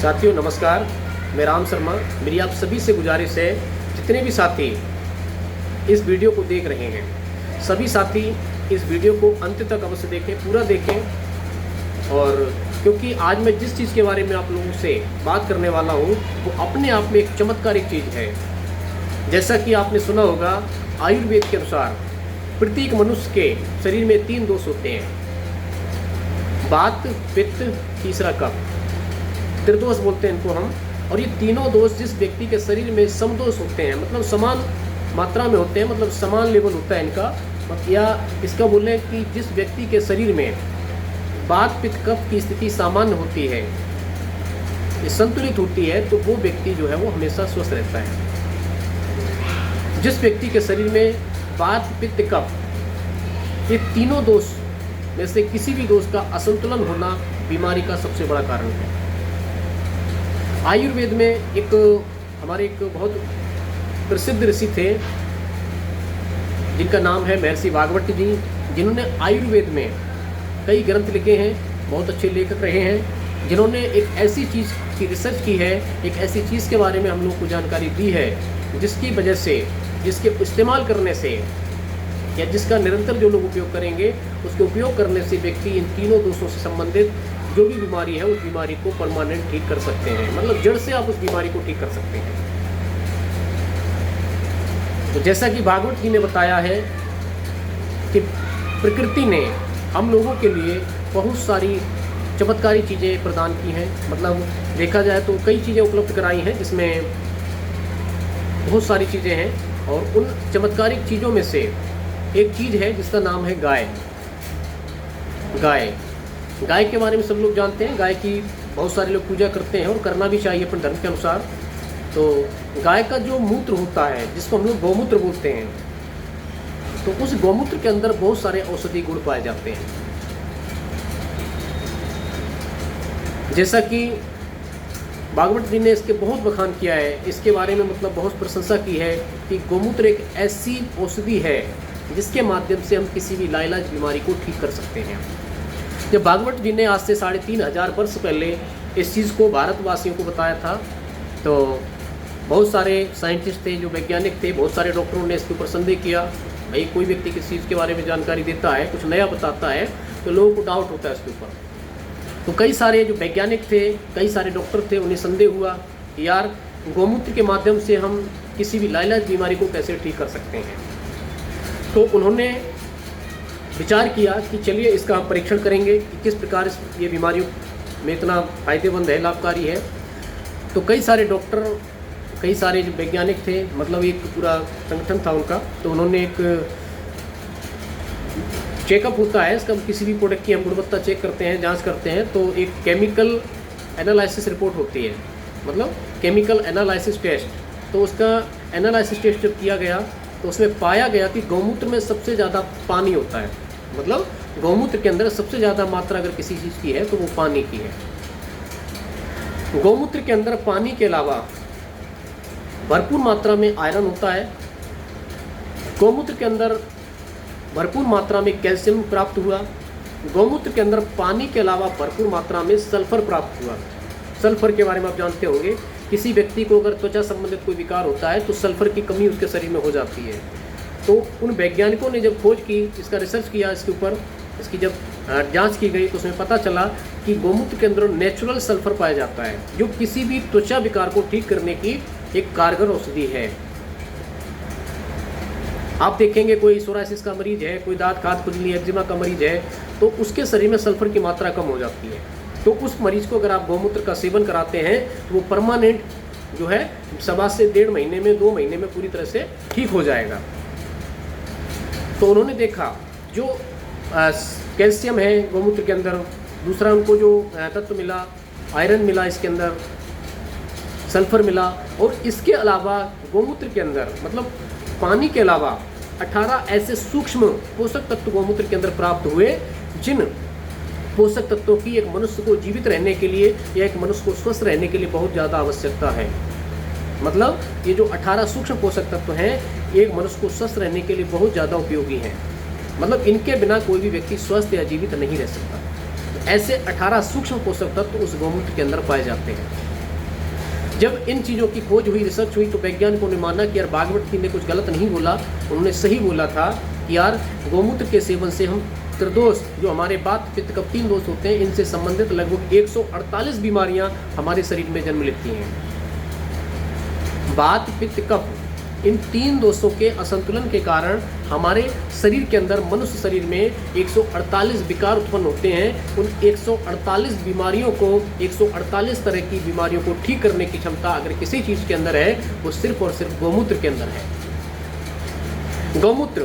साथियों नमस्कार, मैं राम शर्मा। मेरी आप सभी से गुजारिश है, जितने भी साथी इस वीडियो को देख रहे हैं, सभी साथी इस वीडियो को अंत तक अवश्य देखें, पूरा देखें। और क्योंकि आज मैं जिस चीज़ के बारे में आप लोगों से बात करने वाला हूँ वो अपने आप में एक चमत्कारिक चीज़ है। जैसा कि आपने सुना होगा, आयुर्वेद के अनुसार प्रत्येक मनुष्य के शरीर में 3 दोष होते हैं: वात, पित्त, तीसरा कफ। त्रिदोष बोलते हैं इनको हम। और ये तीनों दोष जिस व्यक्ति के शरीर में समदोष होते हैं, मतलब समान मात्रा में होते हैं, मतलब समान लेवल होता है इनका, या इसका बोलें कि जिस व्यक्ति के शरीर में वात, पित्त, कफ की स्थिति सामान्य होती है, संतुलित होती है, तो वो व्यक्ति जो है वो हमेशा स्वस्थ रहता है। जिस व्यक्ति के शरीर में वात, पित्त, कफ ये तीनों दोष में से किसी भी दोष का असंतुलन होना बीमारी का सबसे बड़ा कारण है। आयुर्वेद में हमारे एक बहुत प्रसिद्ध ऋषि थे जिनका नाम है महर्षि भागवत जी, जिन्होंने आयुर्वेद में कई ग्रंथ लिखे हैं, बहुत अच्छे लेखक रहे हैं, जिन्होंने एक ऐसी चीज़ की रिसर्च की है, एक ऐसी चीज़ के बारे में हम लोग को जानकारी दी है, जिसकी वजह से, जिसके इस्तेमाल करने से या जिसका निरंतर जो लोग उपयोग करेंगे, उसके उपयोग करने से व्यक्ति इन तीनों दोषों से संबंधित जो भी बीमारी है उस बीमारी को परमानेंट ठीक कर सकते हैं, मतलब जड़ से आप उस बीमारी को ठीक कर सकते हैं। तो जैसा कि भागवत जी ने बताया है कि प्रकृति ने हम लोगों के लिए बहुत सारी चमत्कारी चीज़ें प्रदान की हैं, मतलब देखा जाए तो कई चीज़ें उपलब्ध कराई हैं, जिसमें बहुत सारी चीज़ें हैं। और उन चमत्कारिक चीज़ों में से एक चीज़ है जिसका नाम है गाय। गाय के बारे में सब लोग जानते हैं। गाय की बहुत सारे लोग पूजा करते हैं और करना भी चाहिए अपने धर्म के अनुसार। तो गाय का जो मूत्र होता है, जिसको हम लोग गौमूत्र बोलते हैं, तो उस गौमूत्र के अंदर बहुत सारे औषधि गुण पाए जाते हैं। जैसा कि भागवत जी ने इसके बहुत बखान किया है, इसके बारे में मतलब बहुत प्रशंसा की है कि गौमूत्र एक ऐसी औषधि है जिसके माध्यम से हम किसी भी लाइलाज बीमारी को ठीक कर सकते हैं। जब भागवत जी ने आज से 3500 वर्ष पहले इस चीज़ को भारतवासियों को बताया था, तो बहुत सारे साइंटिस्ट थे, जो वैज्ञानिक थे, बहुत सारे डॉक्टरों ने इसके ऊपर संदेह किया। भाई कोई व्यक्ति किसी चीज़ के बारे में जानकारी देता है, कुछ नया बताता है, तो लोगों को डाउट होता है इसके ऊपर। तो कई सारे जो वैज्ञानिक थे, कई सारे डॉक्टर थे, उन्हें संदेह हुआ कि यार गौमूत्र के माध्यम से हम किसी भी लाइलाज बीमारी को कैसे ठीक कर सकते हैं। तो उन्होंने विचार किया कि चलिए इसका हम परीक्षण करेंगे कि किस प्रकार ये बीमारियों में इतना फ़ायदेमंद है, लाभकारी है। तो कई सारे डॉक्टर, कई सारे जो वैज्ञानिक थे, मतलब एक पूरा संगठन था उनका, तो उन्होंने एक चेकअप होता है इसका, किसी भी प्रोडक्ट की हम गुणवत्ता चेक करते हैं, जांच करते हैं, तो एक केमिकल एनालिसिस रिपोर्ट होती है, मतलब केमिकल एनालिसिस टेस्ट। तो उसका एनालिसिस टेस्ट जब किया गया तो उसमें पाया गया कि गौमूत्र में सबसे ज़्यादा पानी होता है, मतलब गौमूत्र के अंदर सबसे ज़्यादा मात्रा अगर किसी चीज़ की है तो वो पानी की है। गौमूत्र के अंदर पानी के अलावा भरपूर मात्रा में आयरन होता है। गौमूत्र के अंदर भरपूर मात्रा में कैल्शियम प्राप्त हुआ। गौमूत्र के अंदर पानी के अलावा भरपूर मात्रा में सल्फर प्राप्त हुआ। सल्फर के बारे में आप जानते होंगे, किसी व्यक्ति को अगर त्वचा संबंधित कोई विकार होता है तो सल्फर की कमी उसके शरीर में हो जाती है। तो उन वैज्ञानिकों ने जब खोज की, इसका रिसर्च किया, इसके ऊपर इसकी जब जांच की गई, तो उसमें पता चला कि गौमूत्र के अंदर नेचुरल सल्फर पाया जाता है, जो किसी भी त्वचा विकार को ठीक करने की एक कारगर औषधि है। आप देखेंगे कोई सोराइसिस का मरीज है, कोई दांत खाद खुजली, एक्जिमा का मरीज है, तो उसके शरीर में सल्फर की मात्रा कम हो जाती है। तो उस मरीज को अगर आप गौमूत्र का सेवन कराते हैं तो वो परमानेंट जो है 1.25 से 1.5 महीने में, 2 महीने में पूरी तरह से ठीक हो जाएगा। तो उन्होंने देखा जो कैल्शियम है गौमूत्र के अंदर, दूसरा उनको जो तत्व मिला, आयरन मिला, इसके अंदर सल्फर मिला, और इसके अलावा गौमूत्र के अंदर, मतलब पानी के अलावा 18 ऐसे सूक्ष्म पोषक तत्व गौमूत्र के अंदर प्राप्त हुए, जिन पोषक तत्वों की एक मनुष्य को जीवित रहने के लिए या एक मनुष्य को स्वस्थ रहने के लिए बहुत ज़्यादा आवश्यकता है। मतलब ये जो 18 सूक्ष्म पोषक तत्व हैं, एक मनुष्य को स्वस्थ रहने के लिए बहुत ज़्यादा उपयोगी हैं। मतलब इनके बिना कोई भी व्यक्ति स्वस्थ या जीवित नहीं रह सकता। ऐसे 18 सूक्ष्म पोषक तत्व उस गौमूत्र के अंदर पाए जाते हैं। जब इन चीज़ों की खोज हुई, रिसर्च हुई, तो वैज्ञानिकों ने माना कि यार भागवत ने कुछ गलत नहीं बोला, उन्होंने सही बोला था कि यार गौमूत्र के सेवन से हम त्रिदोष, जो हमारे वात पित्त कफ 3 दोष होते हैं, इनसे संबंधित लगभग 148 बीमारियां हमारे शरीर में जन्म लेती हैं। वात पित्त कफ, इन 3 दोषों के असंतुलन के कारण हमारे शरीर के अंदर, मनुष्य शरीर में 148 विकार उत्पन्न होते हैं। उन 148 बीमारियों को, 148 तरह की बीमारियों को ठीक करने की क्षमता अगर किसी चीज़ के अंदर है, वो सिर्फ और सिर्फ गौमूत्र के अंदर है। गौमूत्र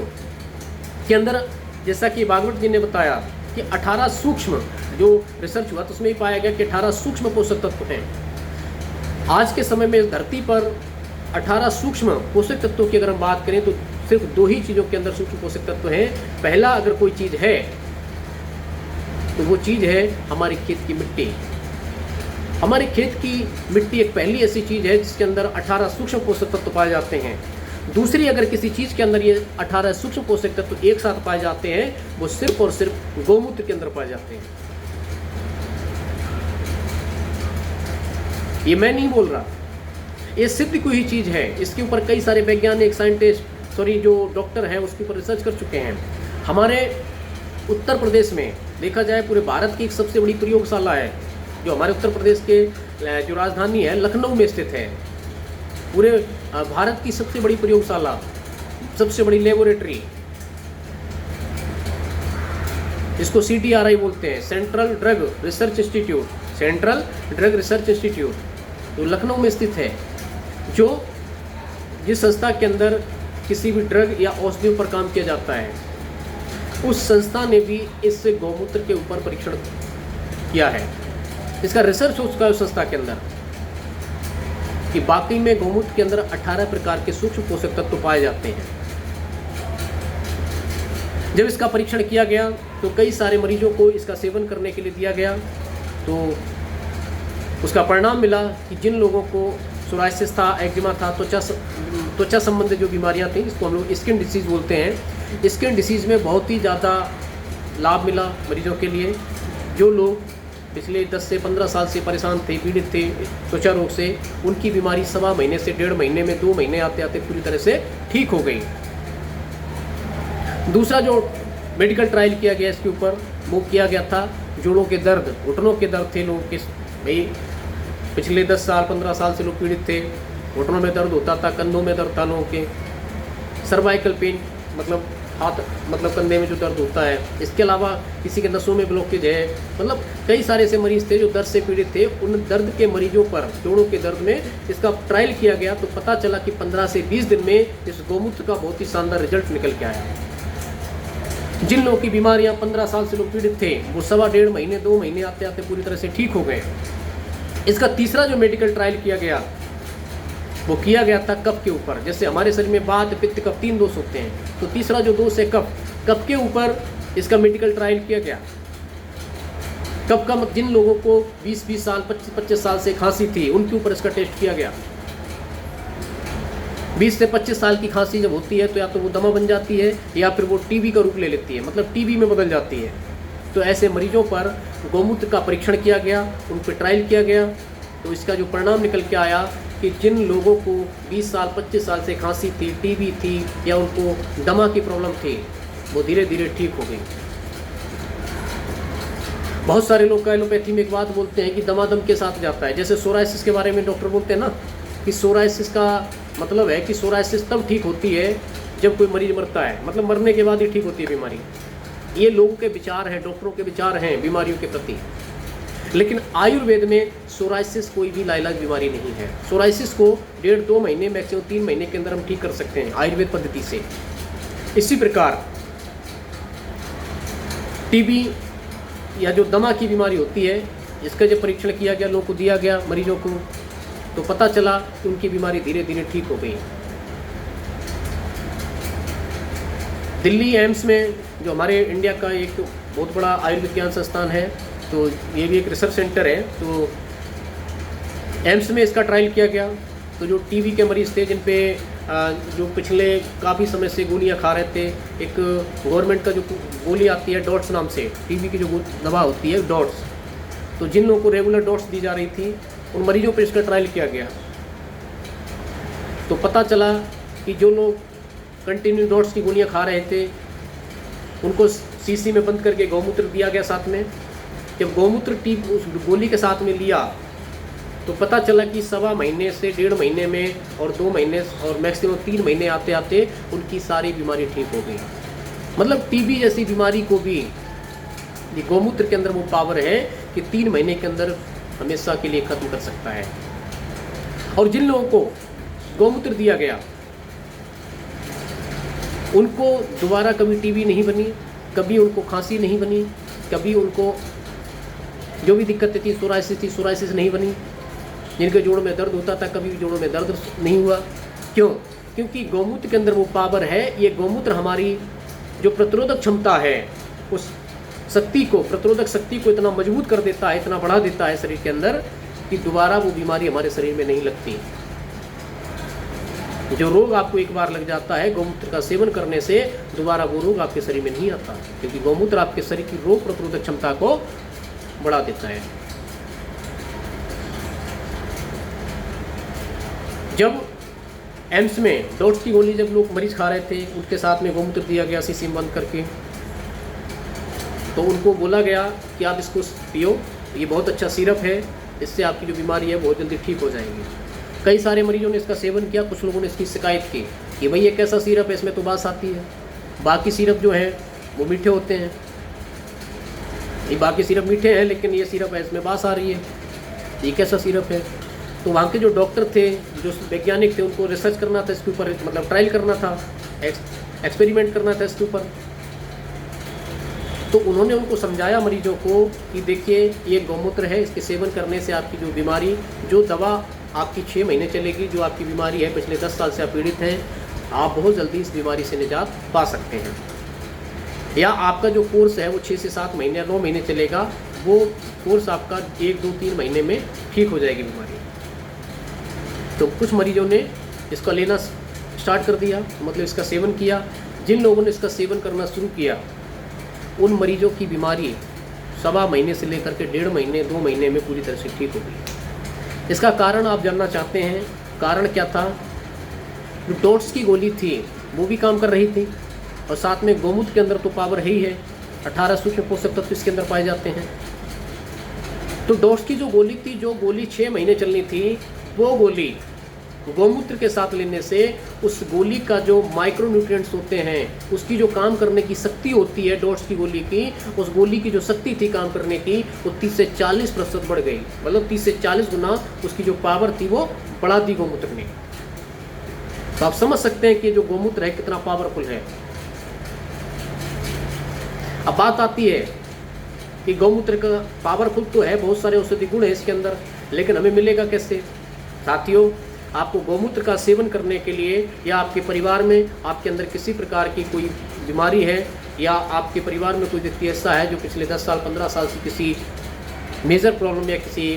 के अंदर, जैसा कि भागवत जी ने बताया कि 18 सूक्ष्म, जो रिसर्च हुआ तो उसमें ही पाया गया कि 18 सूक्ष्म पोषक तत्व हैं। आज के समय में इस धरती पर 18 सूक्ष्म पोषक तत्वों की अगर हम बात करें तो सिर्फ 2 ही चीज़ों के अंदर सूक्ष्म पोषक तत्व हैं। पहला अगर कोई चीज़ है तो वो चीज़ है हमारे खेत की मिट्टी। हमारे खेत की मिट्टी एक पहली ऐसी चीज़ है जिसके अंदर 18 सूक्ष्म पोषक तत्व पाए जाते हैं। दूसरी, अगर किसी चीज़ के अंदर ये 18 सूक्ष्म पोषक तत्व एक साथ पाए जाते हैं, वो सिर्फ और सिर्फ गौमूत्र के अंदर पाए जाते हैं। ये मैं नहीं बोल रहा, ये सिद्ध की हुई चीज़ है। इसके ऊपर कई सारे वैज्ञानिक, जो डॉक्टर हैं उसके ऊपर रिसर्च कर चुके हैं। हमारे उत्तर प्रदेश में देखा जाए, पूरे भारत की एक सबसे बड़ी प्रयोगशाला है, जो हमारे उत्तर प्रदेश के जो राजधानी है लखनऊ में स्थित है। पूरे भारत की सबसे बड़ी प्रयोगशाला, सबसे बड़ी लेबोरेटरी, इसको CDRI बोलते हैं, central drug research institute. Central drug research institute जो लखनऊ में स्थित है, जो जिस संस्था के अंदर किसी भी ड्रग या औषधियों पर काम किया जाता है, उस संस्था ने भी इस गौमूत्र के ऊपर परीक्षण किया है। इसका रिसर्च हो चुका है उस संस्था के अंदर कि वाकई में गौमूत्र के अंदर 18 प्रकार के सूक्ष्म पोषक तत्व पाए जाते हैं। जब इसका परीक्षण किया गया तो कई सारे मरीजों को इसका सेवन करने के लिए दिया गया, तो उसका परिणाम मिला कि जिन लोगों को सोराइसिस था, एक्जिमा था, त्वचा संबंधित जो बीमारियां थी, इसको हम लोग स्किन डिसीज़ बोलते हैं, स्किन डिसीज़ में बहुत ही ज़्यादा लाभ मिला मरीजों के लिए। जो लोग पिछले 10 से 15 साल से परेशान थे, पीड़ित थे त्वचा रोग से, उनकी बीमारी 1.25 महीने से 1.5 महीने में, 2 महीने आते आते पूरी तरह से ठीक हो गई। दूसरा जो मेडिकल ट्रायल किया गया इसके ऊपर, वो किया गया था जोड़ों के दर्द, घुटनों के दर्द थे लोगों के। भाई पिछले 10 साल 15 साल से लोग पीड़ित थे, घुटनों में दर्द होता था, कंधों में दर्द था लोगों के, सर्वाइकल पेन मतलब हाथ, मतलब कंधे में जो दर्द होता है, इसके अलावा किसी के नसों में ब्लॉकेज है, मतलब कई सारे ऐसे मरीज थे जो दर्द से पीड़ित थे। उन दर्द के मरीजों पर, जोड़ों के दर्द में इसका ट्रायल किया गया, तो पता चला कि 15 से 20 दिन में इस गौमूत्र का बहुत ही शानदार रिजल्ट निकल के आया। जिन लोगों की बीमारियां 15 साल से लोग पीड़ित थे, वो 1.25 महीने 2 महीने आते आते पूरी तरह से ठीक हो गए। इसका तीसरा जो मेडिकल ट्रायल किया गया, वो किया गया था कफ के ऊपर। जैसे हमारे शरीर में वात पित्त कफ 3 दोष होते हैं, तो तीसरा जो दोष है कफ के ऊपर इसका मेडिकल ट्रायल किया गया। कफ का जिन लोगों को 20 साल 25 साल से खांसी थी, उनके ऊपर इसका टेस्ट किया गया। 20 से 25 साल की खांसी जब होती है तो या तो वो दमा बन जाती है या फिर वो टीबी का रूप ले लेती है, मतलब टीबी में बदल जाती है। तो ऐसे मरीजों पर गौमूत्र का परीक्षण किया गया, उन पर ट्रायल किया गया, तो इसका जो परिणाम निकल के आया कि जिन लोगों को 20 साल 25 साल से खांसी थी, टीबी थी या उनको दमा की प्रॉब्लम थी, वो धीरे धीरे ठीक हो गई। बहुत सारे लोग एलोपैथी में एक बात बोलते हैं कि दमादम के साथ जाता है। जैसे सोराइसिस के बारे में डॉक्टर बोलते हैं ना कि सोराइसिस का मतलब है कि सोराइसिस तब ठीक होती है जब कोई मरीज मरता है, मतलब मरने के बाद ही ठीक होती है बीमारी। ये लोगों के विचार हैं, डॉक्टरों के विचार हैं बीमारियों के प्रति। लेकिन आयुर्वेद में सोराइसिस कोई भी लाइलाज बीमारी नहीं है। सोराइसिस को 1.5-2 महीने, मैक्सिमम 3 महीने के अंदर हम ठीक कर सकते हैं आयुर्वेद पद्धति से। इसी प्रकार टीबी या जो दमा की बीमारी होती है, इसका जब परीक्षण किया गया, लोगों को दिया गया मरीजों को, तो पता चला कि उनकी बीमारी धीरे धीरे ठीक हो गई। दिल्ली एम्स में, जो हमारे इंडिया का एक बहुत बड़ा आयुर्विज्ञान संस्थान है, तो ये भी एक रिसर्च सेंटर है, तो एम्स में इसका ट्रायल किया गया। तो जो टीबी के मरीज़ थे, जिन पे जो पिछले काफ़ी समय से गोलियां खा रहे थे, एक गवर्नमेंट का जो गोली आती है डॉट्स नाम से, टीबी की जो दवा होती है डॉट्स, तो जिन लोगों को रेगुलर डॉट्स दी जा रही थी, उन मरीजों पर इसका ट्रायल किया गया। तो पता चला कि जो लोग कंटिन्यू डॉट्स की गोलियां खा रहे थे उनको शीशी में बंद करके गौमूत्र दिया गया साथ में। जब गौमूत्र टीप उस गोली के साथ में लिया तो पता चला कि 1.25 महीने से 1.5 महीने में और 2 महीने और मैक्सिमम 3 महीने आते आते उनकी सारी बीमारी ठीक हो गई। मतलब टीबी जैसी बीमारी को भी ये गौमूत्र के अंदर वो पावर है कि 3 महीने के अंदर हमेशा के लिए खत्म कर सकता है। और जिन लोगों को गौमूत्र दिया गया उनको दोबारा कभी टीबी नहीं बनी, कभी उनको खांसी नहीं बनी, कभी उनको जो भी दिक्कतें थी सोराइसिस नहीं बनी। जिनके जोड़ों में दर्द होता था कभी भी जोड़ों में दर्द नहीं हुआ। क्यों? क्योंकि गौमूत्र के अंदर वो पावर है। ये गौमूत्र हमारी जो प्रतिरोधक क्षमता है उस शक्ति को, प्रतिरोधक शक्ति को इतना मजबूत कर देता है, इतना बढ़ा देता है शरीर के अंदर कि दोबारा वो बीमारी हमारे शरीर में नहीं लगती। जो रोग आपको एक बार लग जाता है गौमूत्र का सेवन करने से, दोबारा वो रोग आपके शरीर में नहीं आता, क्योंकि गौमूत्र आपके शरीर की रोग प्रतिरोधक क्षमता को बढ़ा देता है। जब एम्स में डॉट्स की गोली जब लोग मरीज खा रहे थे उनके साथ में गौमूत्र दिया गया शीशी में बंद करके, तो उनको बोला गया कि आप इसको पियो, ये बहुत अच्छा सिरप है, इससे आपकी जो बीमारी है बहुत जल्दी ठीक हो जाएगी। कई सारे मरीजों ने इसका सेवन किया। कुछ लोगों ने इसकी शिकायत की कि भाई ये कैसा सिरप है, इसमें तो बास आती है, बाकी सिरप जो है वो मीठे होते हैं, ये बाकी सिरप मीठे हैं लेकिन ये सिरप है इसमें बास आ रही है, ये कैसा सिरप है। तो वहाँ के जो डॉक्टर थे, जो वैज्ञानिक थे, उनको रिसर्च करना था इसके ऊपर, मतलब ट्रायल करना था, एक्सपेरिमेंट करना था इसके ऊपर। तो उन्होंने उनको समझाया मरीजों को कि देखिए ये गौमूत्र है, इसके सेवन करने से आपकी जो बीमारी, जो दवा आपकी 6 महीने चलेगी, जो आपकी बीमारी है पिछले 10 साल से आप पीड़ित हैं, आप बहुत जल्दी इस बीमारी से निजात पा सकते हैं। या आपका जो कोर्स है वो 6 से 7 महीने या 9 महीने चलेगा, वो कोर्स आपका 1, 2, 3 महीने में ठीक हो जाएगी बीमारी। तो कुछ मरीजों ने इसका लेना स्टार्ट कर दिया, मतलब इसका सेवन किया। जिन लोगों ने इसका सेवन करना शुरू किया उन मरीजों की बीमारी 1.25 महीने से लेकर के 1.5 महीने 2 महीने में पूरी तरह से ठीक हो गई। इसका कारण आप जानना चाहते हैं, कारण क्या था? जो डॉट्स की गोली थी वो भी काम कर रही थी और साथ में गौमूत्र के अंदर तो पावर है ही है, 18 सूक्ष्म पोषक तत्व इसके अंदर पाए जाते हैं। तो डॉट्स की जो गोली थी, जो गोली 6 महीने चलनी थी, वो गोली गौमूत्र के साथ लेने से उस गोली का जो माइक्रोन्यूट्रिएंट्स होते हैं, उसकी जो काम करने की शक्ति होती है डॉट्स की गोली की, उस गोली की जो शक्ति थी काम करने की, वो 30 से 40% बढ़ गई। मतलब 30 से 40 गुना उसकी जो पावर थी वो बढ़ा दी गौमूत्र ने। तो आप समझ सकते हैं कि जो गौमूत्र है कितना पावरफुल है। अब बात आती है कि गौमूत्र का पावरफुल तो है, बहुत सारे औषधि गुण है इसके अंदर, लेकिन हमें मिलेगा कैसे? साथियों, आपको गौमूत्र का सेवन करने के लिए, या आपके परिवार में आपके अंदर किसी प्रकार की कोई बीमारी है, या आपके परिवार में कोई व्यक्ति ऐसा है जो पिछले 10 साल 15 साल से किसी मेजर प्रॉब्लम या किसी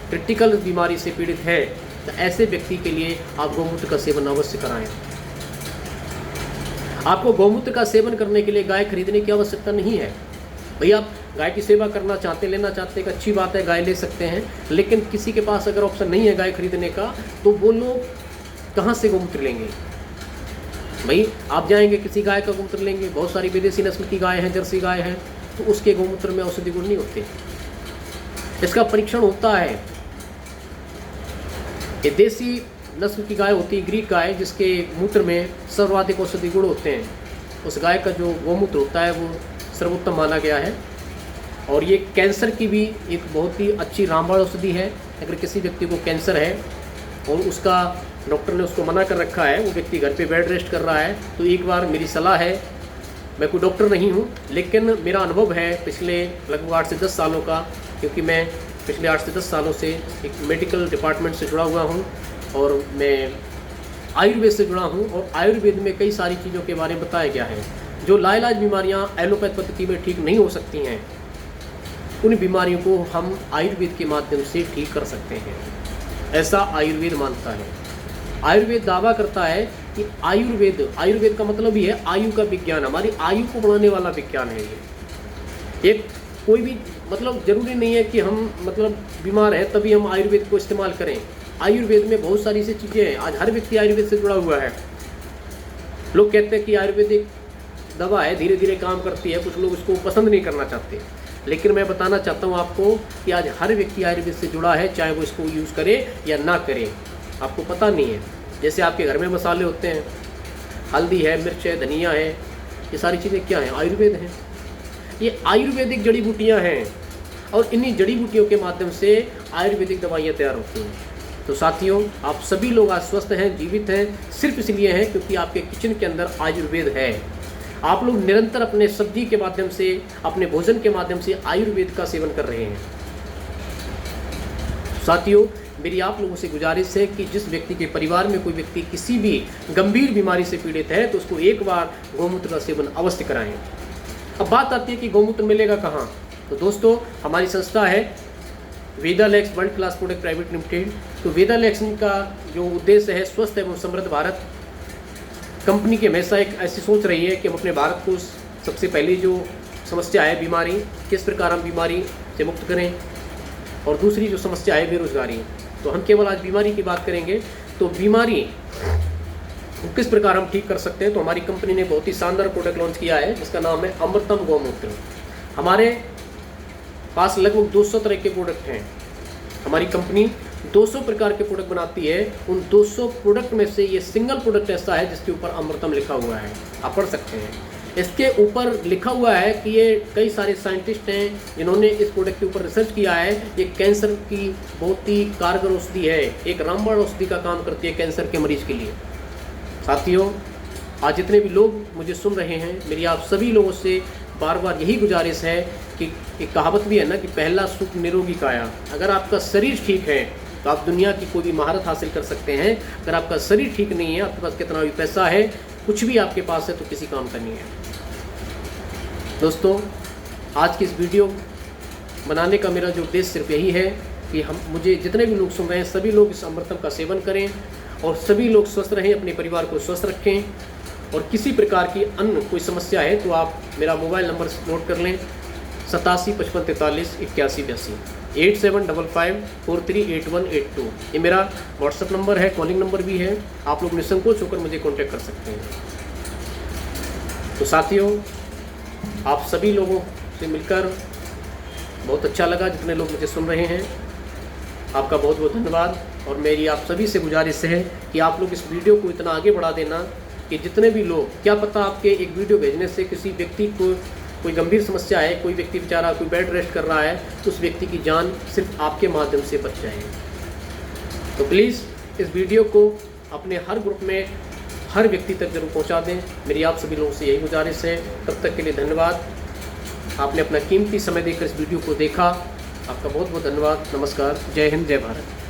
क्रिटिकल बीमारी से पीड़ित है, तो ऐसे व्यक्ति के लिए आप गौमूत्र का सेवन अवश्य कराएं। आपको गौमूत्र का सेवन करने के लिए गाय खरीदने की आवश्यकता नहीं है। भैया आप गाय की सेवा करना चाहते, लेना चाहते, एक अच्छी बात है, गाय ले सकते हैं, लेकिन किसी के पास अगर ऑप्शन नहीं है गाय खरीदने का, तो वो लोग कहाँ से गौमूत्र लेंगे? भाई आप जाएंगे किसी गाय का गौमूत्र लेंगे, बहुत सारी विदेशी नस्ल की गाय हैं, जर्सी गाय हैं, तो उसके गौमूत्र में औषधि गुण नहीं होते। इसका परीक्षण होता है। ये देसी नस्ल की गाय होती है, ग्रीक गाय, जिसके मूत्र में सर्वाधिक औषधि गुण होते हैं, उस गाय का जो गौमूत्र होता है वो सर्वोत्तम माना गया है। और ये कैंसर की भी एक बहुत ही अच्छी रामबाण औषधि है। अगर किसी व्यक्ति को कैंसर है और उसका डॉक्टर ने उसको मना कर रखा है, वो व्यक्ति घर पे बेड रेस्ट कर रहा है, तो एक बार मेरी सलाह है, मैं कोई डॉक्टर नहीं हूँ, लेकिन मेरा अनुभव है पिछले लगभग 8 से 10 सालों का, क्योंकि मैं पिछले 8 से 10 सालों से एक मेडिकल डिपार्टमेंट से जुड़ा हुआ हूँ और मैं आयुर्वेद से जुड़ा हूँ। और आयुर्वेद में कई सारी चीज़ों के बारे में बताया गया है। जो लाइलाज बीमारियाँ एलोपैथ पद्धति में ठीक नहीं हो सकती हैं, उन बीमारियों को हम आयुर्वेद के माध्यम से ठीक कर सकते हैं, ऐसा आयुर्वेद मानता है। आयुर्वेद दावा करता है कि आयुर्वेद का मतलब ही है आयु का विज्ञान, हमारी आयु को बढ़ाने वाला विज्ञान है ये। एक कोई भी मतलब ज़रूरी नहीं है कि हम मतलब बीमार हैं तभी हम आयुर्वेद को इस्तेमाल करें। आयुर्वेद में बहुत सारी ऐसी चीज़ें हैं। आज हर व्यक्ति आयुर्वेद से जुड़ा हुआ है। लोग कहते हैं कि आयुर्वेदिक दवा है, धीरे धीरे काम करती है, कुछ लोग इसको पसंद नहीं करना चाहते, लेकिन मैं बताना चाहता हूँ आपको कि आज हर व्यक्ति आयुर्वेद से जुड़ा है, चाहे वो इसको यूज़ करे या ना करे। आपको पता नहीं है, जैसे आपके घर में मसाले होते हैं, हल्दी है, मिर्च है, धनिया है, ये सारी चीज़ें क्या हैं? आयुर्वेद हैं। ये आयुर्वेदिक जड़ी बूटियाँ हैं और इन्हीं जड़ी बूटियों के माध्यम से आयुर्वेदिक दवाइयाँ तैयार होती हैं। तो साथियों, आप सभी लोग आज स्वस्थ हैं, जीवित हैं, सिर्फ इसलिए हैं क्योंकि आपके किचन के अंदर आयुर्वेद है। आप लोग निरंतर अपने सब्जी के माध्यम से, अपने भोजन के माध्यम से आयुर्वेद का सेवन कर रहे हैं। साथियों, मेरी आप लोगों से गुजारिश है कि जिस व्यक्ति के परिवार में कोई व्यक्ति किसी भी गंभीर बीमारी से पीड़ित है तो उसको एक बार गौमूत्र का सेवन अवश्य कराएं। अब बात आती है कि गौमूत्र मिलेगा कहाँ? तो दोस्तों, हमारी संस्था है Vedalax world class product private limited. तो वेदालैक्स का जो उद्देश्य है, स्वस्थ एवं समृद्ध भारत। कंपनी की हमेशा एक ऐसी सोच रही है कि हम अपने भारत को सबसे पहले जो समस्या है बीमारी, किस प्रकार हम बीमारी से मुक्त करें, और दूसरी जो समस्या है बेरोजगारी। तो हम केवल आज बीमारी की बात करेंगे। तो बीमारी किस प्रकार हम ठीक कर सकते हैं, तो हमारी कंपनी ने बहुत ही शानदार प्रोडक्ट लॉन्च किया है जिसका नाम है अमृतम गौमूत्र। हमारे पास लगभग 200 तरह के प्रोडक्ट हैं। हमारी कंपनी 200 प्रकार के प्रोडक्ट बनाती है। उन 200 प्रोडक्ट में से ये सिंगल प्रोडक्ट ऐसा है जिसके ऊपर अमृतम लिखा हुआ है, आप पढ़ सकते हैं। इसके ऊपर लिखा हुआ है कि ये कई सारे साइंटिस्ट हैं जिन्होंने इस प्रोडक्ट के ऊपर रिसर्च किया है। ये कैंसर की बहुत ही कारगर औषधि है, एक रामबाण औषधि का काम करती है कैंसर के मरीज के लिए। साथियों, आज जितने भी लोग मुझे सुन रहे हैं, मेरी आप सभी लोगों से बार बार यही गुजारिश है कि एक कहावत भी है ना कि पहला सुख निरोगी काया। अगर आपका शरीर ठीक है तो आप दुनिया की कोई भी महारत हासिल कर सकते हैं। अगर आपका शरीर ठीक नहीं है, आपके पास कितना भी पैसा है, कुछ भी आपके पास है, तो किसी काम का नहीं है। दोस्तों, आज की इस वीडियो बनाने का मेरा जो उद्देश्य सिर्फ यही है कि मुझे जितने भी लोग सुन रहे हैं, सभी लोग इस अमृतम का सेवन करें और सभी लोग स्वस्थ रहें, अपने परिवार को स्वस्थ रखें। और किसी प्रकार की अन्य कोई समस्या है तो आप मेरा मोबाइल नंबर नोट कर लें, 8755438182 8755438182। ये मेरा व्हाट्सएप नंबर है, कॉलिंग नंबर भी है। आप लोग निसंकोच होकर मुझे कांटेक्ट कर सकते हैं। तो साथियों, आप सभी लोगों से मिलकर बहुत अच्छा लगा। जितने लोग मुझे सुन रहे हैं, आपका बहुत बहुत धन्यवाद। और मेरी आप सभी से गुजारिश है कि आप लोग इस वीडियो को इतना आगे बढ़ा देना कि जितने भी लोग, क्या पता आपके एक वीडियो भेजने से किसी व्यक्ति को कोई गंभीर समस्या है, कोई व्यक्ति बेचारा कोई बेड रेस्ट कर रहा है, तो उस व्यक्ति की जान सिर्फ आपके माध्यम से बच जाए। तो प्लीज़ इस वीडियो को अपने हर ग्रुप में हर व्यक्ति तक जरूर पहुंचा दें। मेरी आप सभी लोगों से यही गुजारिश है। तब तक के लिए धन्यवाद। आपने अपना कीमती समय देकर इस वीडियो को देखा, आपका बहुत बहुत धन्यवाद। नमस्कार, जय हिंद, जय भारत।